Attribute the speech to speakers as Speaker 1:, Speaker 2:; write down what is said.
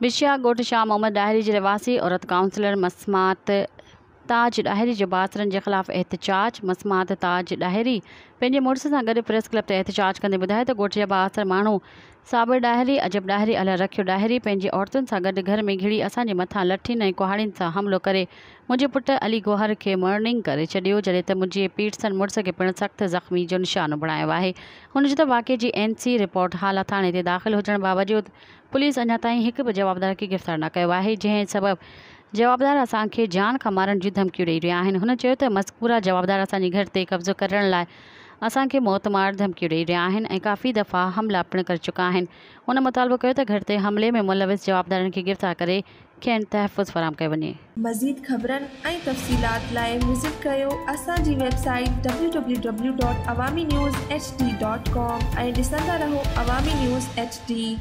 Speaker 1: बिशिया ॻोठ शाह मोहम्मद डाहिरी जी रवासी औरत काउंसलर मसमात ताज डाहिरी जे बासरनि जे ख़िलाफ़ एहतजाज। मसमात ताज डाहिरी पंहिंजे मुड़ुस सां गॾु प्रेस क्लब ते एहतजाज कंदे ॿुधायो त ॻोठ जा बासर माण्हू साबिर डाहिरी, अजब डाहिरी, अला रखियो डाहिरी पंहिंजी औरतुनि सां गॾु घर में घिड़ी असांजे मथां लठियुनि ऐं कुहाड़ियुनि सां हमिलो करे मुंहिंजे पुटु अली गौहर खे मर्निंग करे छॾियो, जॾहिं त मुंहिंजे पीटसन मुड़ुस खे पिणु सख़्तु ज़ख़्मी जो निशानो बणायो आहे। हुन चयो त वाक़िए जी NC रिपोर्ट हाला थाणे ते दाख़िल हुजण बावजूदि पुलिस अञा ताईं हिकु बि जवाबदार खे गिरफ़्तार न कयो आहे, जंहिं सबबु जवाबदार असांखे जान खां मारण जूं धमकियूं ॾेई रहिया आहिनि। हुन चयो त मज़कूरा जवाबदार असांजे घर ते कब्ज़ो करण लाइ असांखे मौतमार धमकियूं ॾेई रहिया आहिनि ऐं काफ़ी दफ़ा हमला पिणु करे चुका आहिनि। हुन मुतालबो कयो त घर ते हमले में मुलविस जवाबदारनि खे गिरफ़्तार करे खेनि तहफ़ुज़ फराहम कयो वञे।
Speaker 2: मज़ीद ख़बरनि ऐं तफ़सीलात लाइ विज़िट कयो असांजी वेबसाइट www.awamiNewsHD.com ऐं ॾिसंदा रहो अवामी न्यूज़ HD।